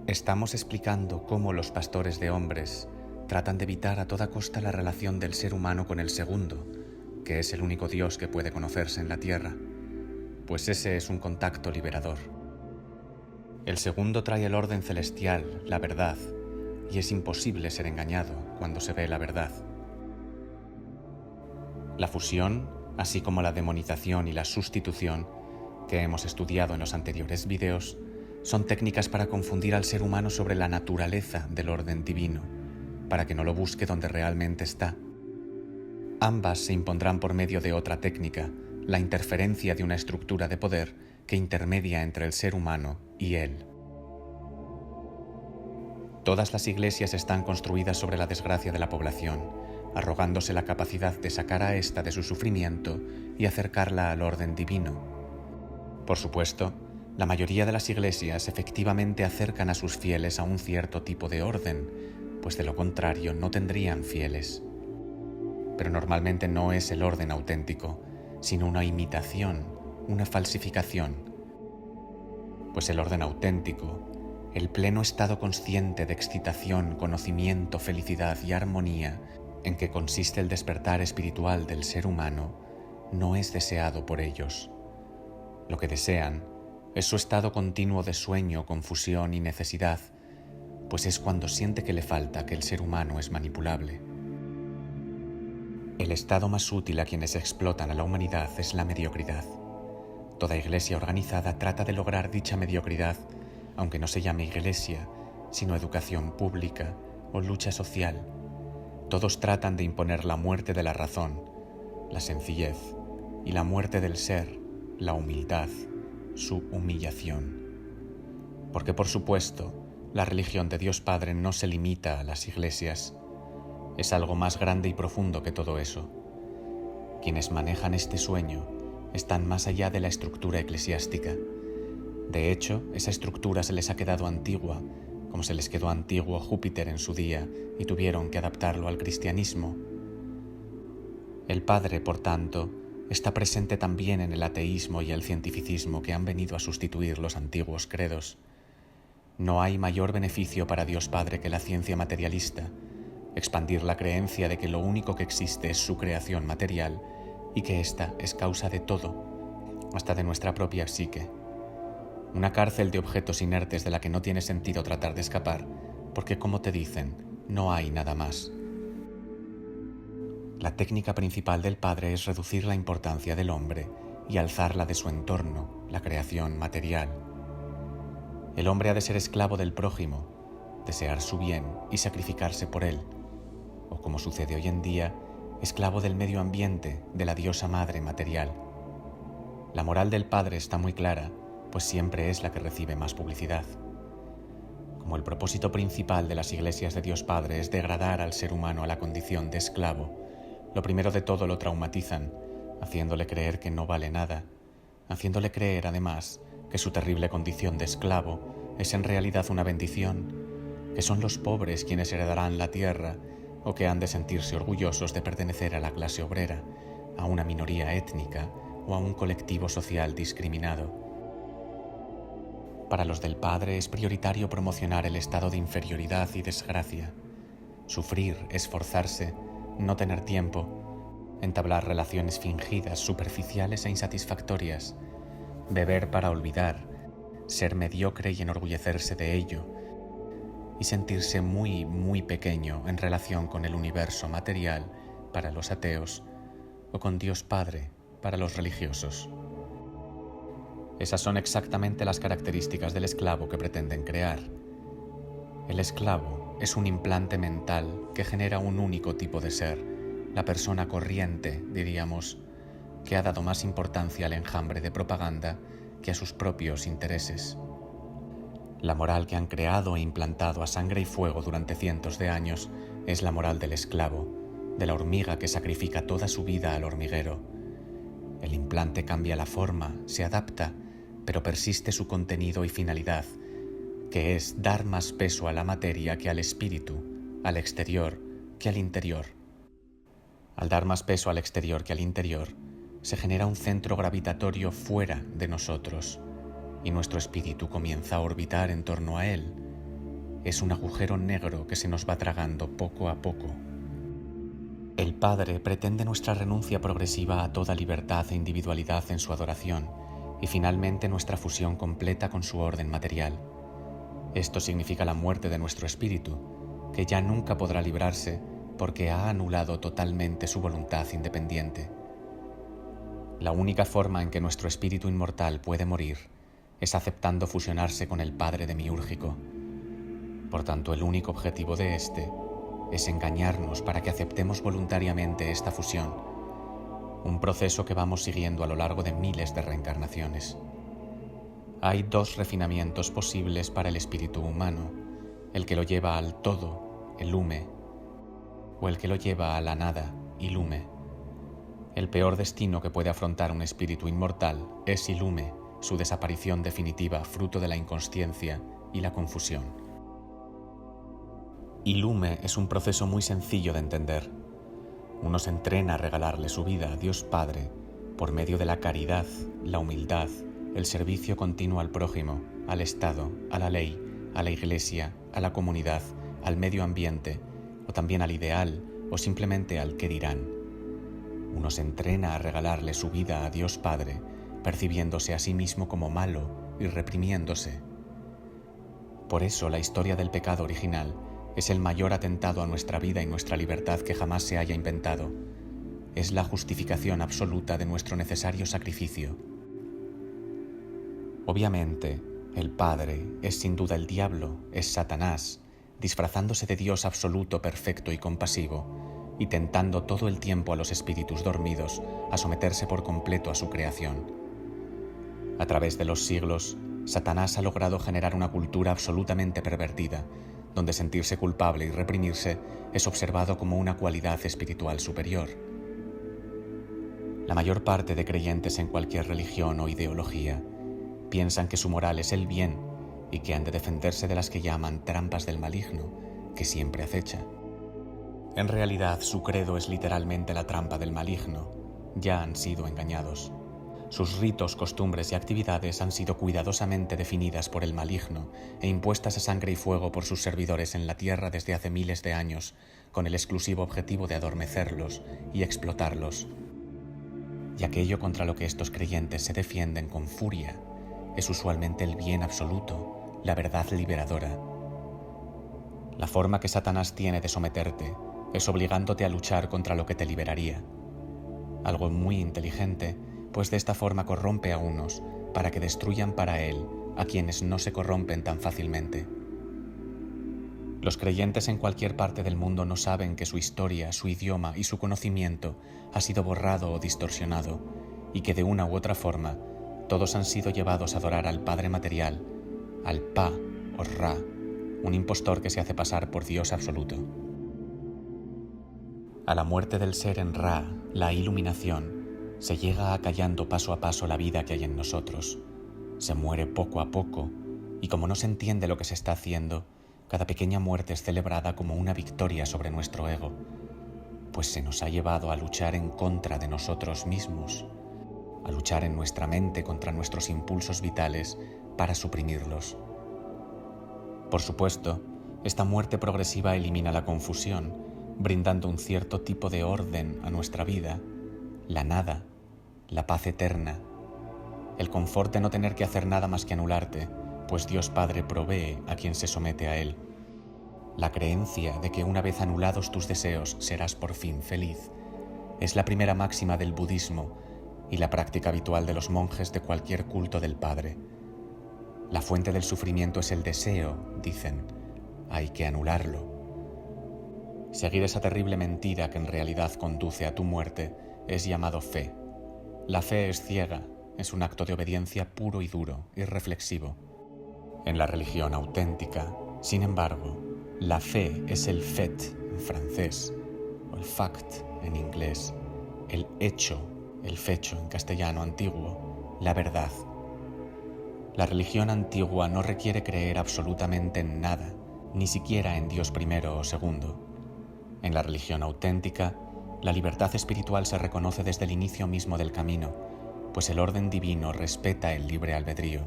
Estamos explicando cómo los pastores de hombres tratan de evitar a toda costa la relación del ser humano con el segundo, que es el único Dios que puede conocerse en la tierra, pues ese es un contacto liberador. El segundo trae el orden celestial, la verdad, y es imposible ser engañado cuando se ve la verdad. La fusión, así como la demonización y la sustitución, que hemos estudiado en los anteriores vídeos, son técnicas para confundir al ser humano sobre la naturaleza del orden divino, para que no lo busque donde realmente está. Ambas se impondrán por medio de otra técnica, la interferencia de una estructura de poder que intermedia entre el ser humano y él. Todas las iglesias están construidas sobre la desgracia de la población, arrogándose la capacidad de sacar a ésta de su sufrimiento y acercarla al orden divino. Por supuesto, la mayoría de las iglesias efectivamente acercan a sus fieles a un cierto tipo de orden, pues de lo contrario no tendrían fieles. Pero normalmente no es el orden auténtico, sino una imitación, una falsificación. Pues el orden auténtico, el pleno estado consciente de excitación, conocimiento, felicidad y armonía en que consiste el despertar espiritual del ser humano, no es deseado por ellos. Lo que desean es su estado continuo de sueño, confusión y necesidad, pues es cuando siente que le falta que el ser humano es manipulable. El estado más útil a quienes explotan a la humanidad es la mediocridad. Toda iglesia organizada trata de lograr dicha mediocridad, aunque no se llame iglesia, sino educación pública o lucha social. Todos tratan de imponer la muerte de la razón, la sencillez, y la muerte del ser, la humildad, su humillación. Porque por supuesto, la religión de Dios Padre no se limita a las iglesias. Es algo más grande y profundo que todo eso. Quienes manejan este sueño están más allá de la estructura eclesiástica. De hecho, esa estructura se les ha quedado antigua, como se les quedó antiguo Júpiter en su día y tuvieron que adaptarlo al cristianismo. El Padre, por tanto, está presente también en el ateísmo y el cientificismo que han venido a sustituir los antiguos credos. No hay mayor beneficio para Dios Padre que la ciencia materialista, expandir la creencia de que lo único que existe es su creación material y que ésta es causa de todo, hasta de nuestra propia psique. Una cárcel de objetos inertes de la que no tiene sentido tratar de escapar, porque como te dicen, no hay nada más. La técnica principal del Padre es reducir la importancia del hombre y alzarla de su entorno, la creación material. El hombre ha de ser esclavo del prójimo, desear su bien y sacrificarse por él, o como sucede hoy en día, esclavo del medio ambiente, de la diosa madre material. La moral del Padre está muy clara, pues siempre es la que recibe más publicidad. Como el propósito principal de las iglesias de Dios Padre es degradar al ser humano a la condición de esclavo, lo primero de todo lo traumatizan, haciéndole creer que no vale nada, haciéndole creer además que su terrible condición de esclavo es en realidad una bendición, que son los pobres quienes heredarán la tierra o que han de sentirse orgullosos de pertenecer a la clase obrera, a una minoría étnica o a un colectivo social discriminado. Para los del Padre es prioritario promocionar el estado de inferioridad y desgracia, sufrir, esforzarse, no tener tiempo, entablar relaciones fingidas, superficiales e insatisfactorias, beber para olvidar, ser mediocre y enorgullecerse de ello, y sentirse muy, muy pequeño en relación con el universo material para los ateos o con Dios Padre para los religiosos. Esas son exactamente las características del esclavo que pretenden crear. El esclavo es un implante mental que genera un único tipo de ser, la persona corriente, diríamos, que ha dado más importancia al enjambre de propaganda que a sus propios intereses. La moral que han creado e implantado a sangre y fuego durante cientos de años es la moral del esclavo, de la hormiga que sacrifica toda su vida al hormiguero. El implante cambia la forma, se adapta, pero persiste su contenido y finalidad, que es dar más peso a la materia que al espíritu, al exterior que al interior. Al dar más peso al exterior que al interior, se genera un centro gravitatorio fuera de nosotros, y nuestro espíritu comienza a orbitar en torno a él, es un agujero negro que se nos va tragando poco a poco. El Padre pretende nuestra renuncia progresiva a toda libertad e individualidad en su adoración y finalmente nuestra fusión completa con su orden material. Esto significa la muerte de nuestro espíritu, que ya nunca podrá librarse porque ha anulado totalmente su voluntad independiente. La única forma en que nuestro espíritu inmortal puede morir es aceptando fusionarse con el Padre demiúrgico. Por tanto, el único objetivo de este es engañarnos para que aceptemos voluntariamente esta fusión, un proceso que vamos siguiendo a lo largo de miles de reencarnaciones. Hay dos refinamientos posibles para el espíritu humano, el que lo lleva al todo, el lume, o el que lo lleva a la nada, ilume. El peor destino que puede afrontar un espíritu inmortal es ilume, su desaparición definitiva fruto de la inconsciencia y la confusión. Ilume es un proceso muy sencillo de entender. Uno se entrena a regalarle su vida a Dios Padre por medio de la caridad, la humildad, el servicio continuo al prójimo, al Estado, a la ley, a la Iglesia, a la comunidad, al medio ambiente, o también al ideal, o simplemente al qué dirán. Uno se entrena a regalarle su vida a Dios Padre, percibiéndose a sí mismo como malo y reprimiéndose. Por eso la historia del pecado original es el mayor atentado a nuestra vida y nuestra libertad que jamás se haya inventado. Es la justificación absoluta de nuestro necesario sacrificio. Obviamente, el Padre es sin duda el diablo, es Satanás, disfrazándose de Dios absoluto, perfecto y compasivo, y tentando todo el tiempo a los espíritus dormidos a someterse por completo a su creación. A través de los siglos, Satanás ha logrado generar una cultura absolutamente pervertida, donde sentirse culpable y reprimirse es observado como una cualidad espiritual superior. La mayor parte de creyentes en cualquier religión o ideología piensan que su moral es el bien y que han de defenderse de las que llaman trampas del maligno, que siempre acecha. En realidad, su credo es literalmente la trampa del maligno. Ya han sido engañados. Sus ritos, costumbres y actividades han sido cuidadosamente definidas por el maligno e impuestas a sangre y fuego por sus servidores en la tierra desde hace miles de años, con el exclusivo objetivo de adormecerlos y explotarlos. Y aquello contra lo que estos creyentes se defienden con furia es usualmente el bien absoluto, la verdad liberadora. La forma que Satanás tiene de someterte es obligándote a luchar contra lo que te liberaría. Algo muy inteligente, pues de esta forma corrompe a unos para que destruyan para él a quienes no se corrompen tan fácilmente. Los creyentes en cualquier parte del mundo no saben que su historia, su idioma y su conocimiento ha sido borrado o distorsionado y que de una u otra forma todos han sido llevados a adorar al Padre material, al Pa o Ra, un impostor que se hace pasar por Dios absoluto. A la muerte del ser en Ra, la iluminación, se llega acallando paso a paso la vida que hay en nosotros. Se muere poco a poco, y como no se entiende lo que se está haciendo, cada pequeña muerte es celebrada como una victoria sobre nuestro ego, pues se nos ha llevado a luchar en contra de nosotros mismos, a luchar en nuestra mente contra nuestros impulsos vitales para suprimirlos. Por supuesto, esta muerte progresiva elimina la confusión, brindando un cierto tipo de orden a nuestra vida, la nada, la paz eterna, el confort de no tener que hacer nada más que anularte, pues Dios Padre provee a quien se somete a Él. La creencia de que una vez anulados tus deseos serás por fin feliz es la primera máxima del budismo y la práctica habitual de los monjes de cualquier culto del Padre. La fuente del sufrimiento es el deseo, dicen, hay que anularlo. Seguir esa terrible mentira que en realidad conduce a tu muerte es llamado fe. La fe es ciega, es un acto de obediencia puro y duro, irreflexivo. En la religión auténtica, sin embargo, la fe es el fait en francés, o el fact en inglés, el hecho, el fecho en castellano antiguo, la verdad. La religión antigua no requiere creer absolutamente en nada, ni siquiera en Dios primero o segundo. En la religión auténtica, la libertad espiritual se reconoce desde el inicio mismo del camino, pues el orden divino respeta el libre albedrío.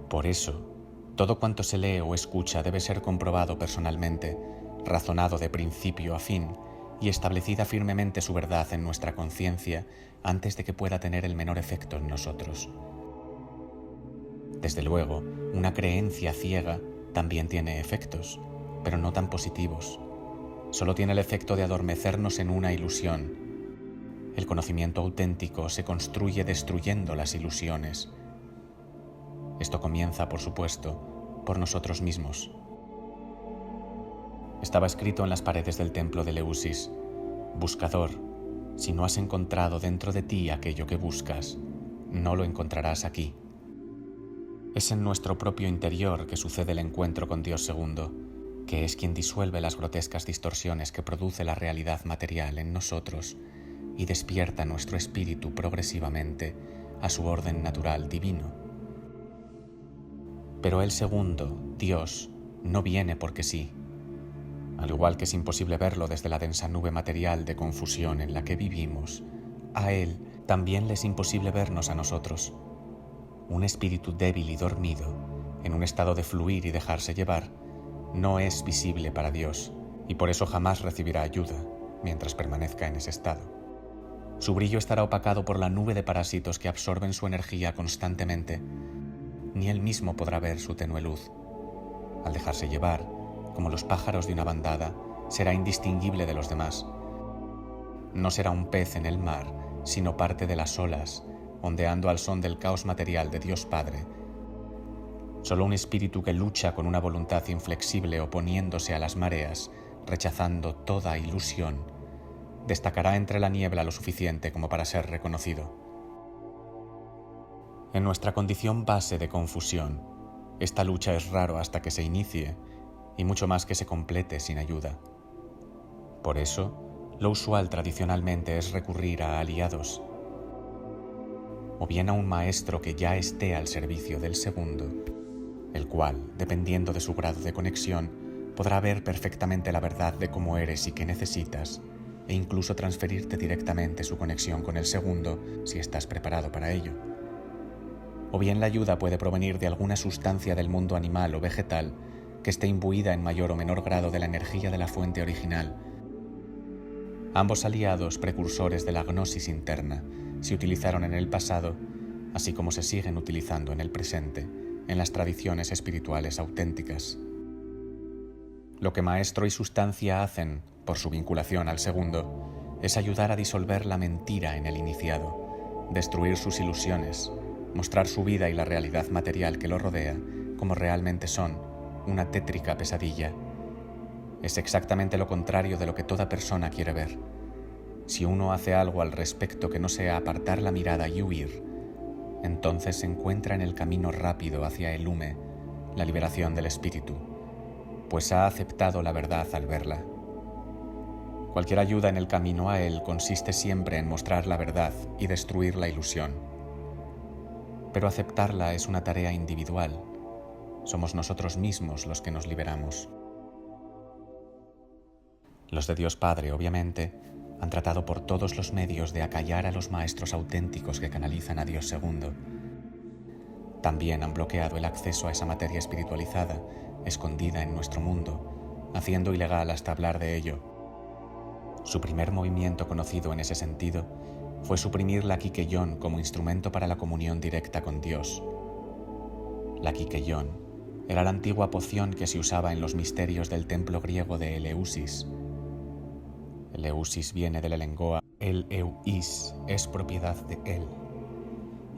Por eso, todo cuanto se lee o escucha debe ser comprobado personalmente, razonado de principio a fin y establecida firmemente su verdad en nuestra conciencia antes de que pueda tener el menor efecto en nosotros. Desde luego, una creencia ciega también tiene efectos, pero no tan positivos. Solo tiene el efecto de adormecernos en una ilusión. El conocimiento auténtico se construye destruyendo las ilusiones. Esto comienza, por supuesto, por nosotros mismos. Estaba escrito en las paredes del templo de Eleusis: Buscador, si no has encontrado dentro de ti aquello que buscas, no lo encontrarás aquí. Es en nuestro propio interior que sucede el encuentro con Dios segundo, que es quien disuelve las grotescas distorsiones que produce la realidad material en nosotros y despierta nuestro espíritu progresivamente a su orden natural divino. Pero el segundo, Dios, no viene porque sí. Al igual que es imposible verlo desde la densa nube material de confusión en la que vivimos, a Él también le es imposible vernos a nosotros. Un espíritu débil y dormido, en un estado de fluir y dejarse llevar, no es visible para Dios y por eso jamás recibirá ayuda mientras permanezca en ese estado. Su brillo estará opacado por la nube de parásitos que absorben su energía constantemente. Ni él mismo podrá ver su tenue luz. Al dejarse llevar, como los pájaros de una bandada, será indistinguible de los demás. No será un pez en el mar, sino parte de las olas, ondeando al son del caos material de Dios Padre. Solo un espíritu que lucha con una voluntad inflexible oponiéndose a las mareas, rechazando toda ilusión, destacará entre la niebla lo suficiente como para ser reconocido. En nuestra condición base de confusión, esta lucha es raro hasta que se inicie y mucho más que se complete sin ayuda. Por eso, lo usual tradicionalmente es recurrir a aliados, o bien a un maestro que ya esté al servicio del segundo, el cual, dependiendo de su grado de conexión, podrá ver perfectamente la verdad de cómo eres y qué necesitas, e incluso transferirte directamente su conexión con el segundo si estás preparado para ello. O bien la ayuda puede provenir de alguna sustancia del mundo animal o vegetal que esté imbuida en mayor o menor grado de la energía de la fuente original. Ambos aliados precursores de la gnosis interna se utilizaron en el pasado, así como se siguen utilizando en el presente, en las tradiciones espirituales auténticas. Lo que maestro y sustancia hacen, por su vinculación al segundo, es ayudar a disolver la mentira en el iniciado, destruir sus ilusiones, mostrar su vida y la realidad material que lo rodea como realmente son, una tétrica pesadilla. Es exactamente lo contrario de lo que toda persona quiere ver. Si uno hace algo al respecto que no sea apartar la mirada y huir, entonces se encuentra en el camino rápido hacia el Lume, la liberación del espíritu, pues ha aceptado la verdad al verla. Cualquier ayuda en el camino a él consiste siempre en mostrar la verdad y destruir la ilusión. Pero aceptarla es una tarea individual. Somos nosotros mismos los que nos liberamos. Los de Dios Padre, obviamente, han tratado por todos los medios de acallar a los maestros auténticos que canalizan a Dios segundo. También han bloqueado el acceso a esa materia espiritualizada, escondida en nuestro mundo, haciendo ilegal hasta hablar de ello. Su primer movimiento conocido en ese sentido fue suprimir la Kikeyon como instrumento para la comunión directa con Dios. La Kikeyon era la antigua poción que se usaba en los misterios del templo griego de Eleusis. Eleusis viene de la lengua el-eu-is, es propiedad de él,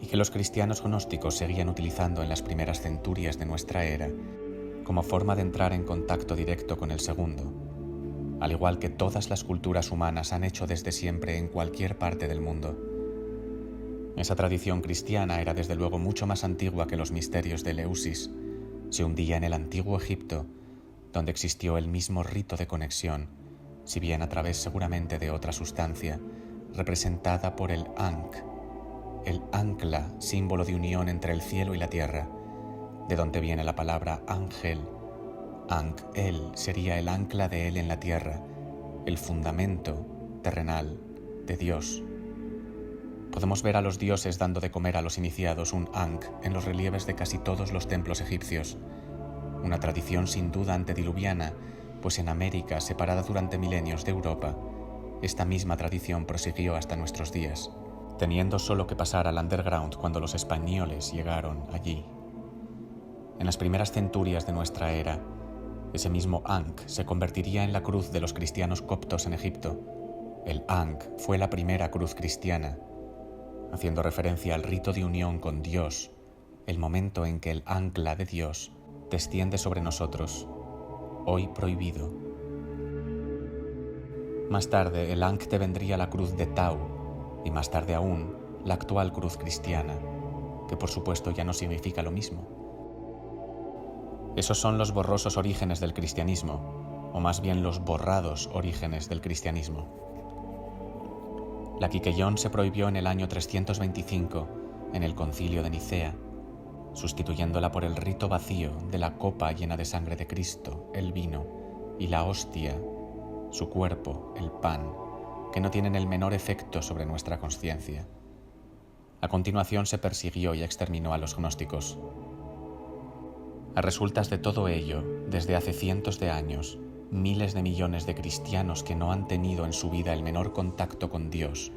y que los cristianos gnósticos seguían utilizando en las primeras centurias de nuestra era como forma de entrar en contacto directo con el segundo, al igual que todas las culturas humanas han hecho desde siempre en cualquier parte del mundo. Esa tradición cristiana era desde luego mucho más antigua que los misterios de Eleusis. Se hundía en el antiguo Egipto, donde existió el mismo rito de conexión, si bien a través seguramente de otra sustancia, representada por el Ankh, el ancla, símbolo de unión entre el cielo y la tierra, de donde viene la palabra ángel. Ankh-el sería el ancla de él en la tierra, el fundamento terrenal de Dios. Podemos ver a los dioses dando de comer a los iniciados un Ankh en los relieves de casi todos los templos egipcios, una tradición sin duda antediluviana, pues en América, separada durante milenios de Europa, esta misma tradición prosiguió hasta nuestros días, teniendo solo que pasar al underground cuando los españoles llegaron allí. En las primeras centurias de nuestra era, ese mismo Ankh se convertiría en la cruz de los cristianos coptos en Egipto. El Ankh fue la primera cruz cristiana, haciendo referencia al rito de unión con Dios, el momento en que el ancla de Dios desciende sobre nosotros, hoy prohibido. Más tarde, el Ankh te vendría la cruz de Tau, y más tarde aún, la actual cruz cristiana, que por supuesto ya no significa lo mismo. Esos son los borrosos orígenes del cristianismo, o más bien los borrados orígenes del cristianismo. La Quiquellón se prohibió en el año 325, en el Concilio de Nicea, sustituyéndola por el rito vacío de la copa llena de sangre de Cristo, el vino, y la hostia, su cuerpo, el pan, que no tienen el menor efecto sobre nuestra conciencia. A continuación se persiguió y exterminó a los gnósticos. A resultas de todo ello, desde hace cientos de años, miles de millones de cristianos que no han tenido en su vida el menor contacto con Dios,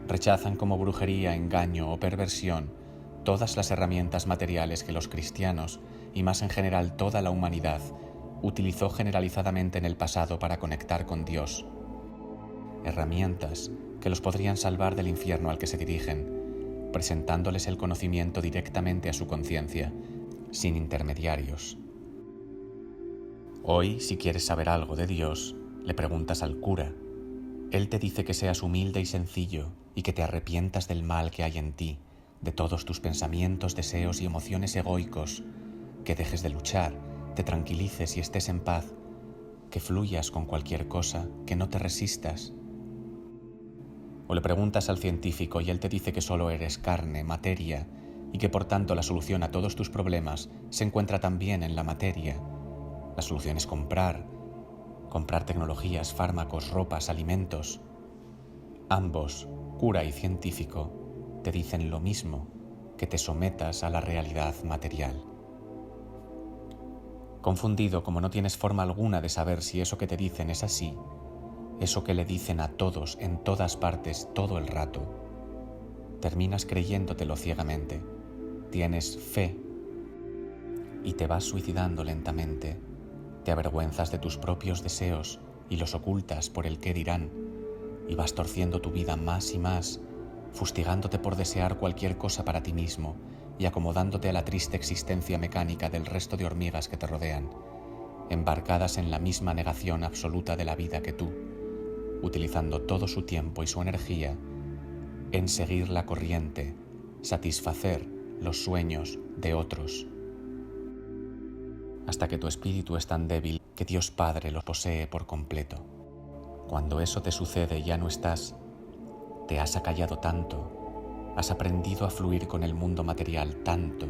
rechazan como brujería, engaño o perversión todas las herramientas materiales que los cristianos, y más en general toda la humanidad, utilizó generalizadamente en el pasado para conectar con Dios. Herramientas que los podrían salvar del infierno al que se dirigen, presentándoles el conocimiento directamente a su conciencia, sin intermediarios. Hoy, si quieres saber algo de Dios, le preguntas al cura. Él te dice que seas humilde y sencillo y que te arrepientas del mal que hay en ti, de todos tus pensamientos, deseos y emociones egoicos, que dejes de luchar, te tranquilices y estés en paz, que fluyas con cualquier cosa, que no te resistas. O le preguntas al científico y él te dice que solo eres carne, materia, y que por tanto la solución a todos tus problemas se encuentra también en la materia. La solución es comprar tecnologías, fármacos, ropas, alimentos. Ambos, cura y científico, te dicen lo mismo, que te sometas a la realidad material. Confundido como no tienes forma alguna de saber si eso que te dicen es así, eso que le dicen a todos, en todas partes, todo el rato, terminas creyéndotelo ciegamente, tienes fe y te vas suicidando lentamente. Te avergüenzas de tus propios deseos y los ocultas por el qué dirán, y vas torciendo tu vida más y más, fustigándote por desear cualquier cosa para ti mismo y acomodándote a la triste existencia mecánica del resto de hormigas que te rodean, embarcadas en la misma negación absoluta de la vida que tú, utilizando todo su tiempo y su energía en seguir la corriente, satisfacer los sueños de otros, hasta que tu espíritu es tan débil que Dios Padre lo posee por completo. Cuando eso te sucede ya no estás, te has acallado tanto, has aprendido a fluir con el mundo material tanto,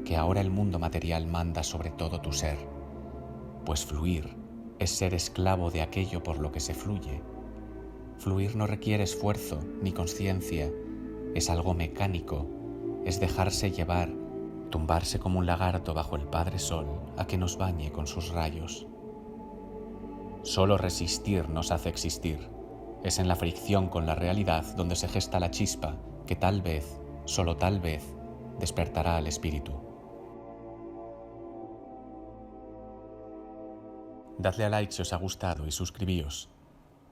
que ahora el mundo material manda sobre todo tu ser, pues fluir es ser esclavo de aquello por lo que se fluye. Fluir no requiere esfuerzo ni conciencia, es algo mecánico, es dejarse llevar, tumbarse como un lagarto bajo el Padre Sol a que nos bañe con sus rayos. Solo resistir nos hace existir. Es en la fricción con la realidad donde se gesta la chispa que tal vez, solo tal vez, despertará al espíritu. Dadle a like si os ha gustado y suscribíos.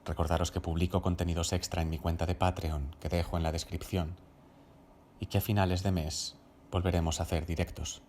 Recordaros que publico contenidos extra en mi cuenta de Patreon que dejo en la descripción y que a finales de mes volveremos a hacer directos.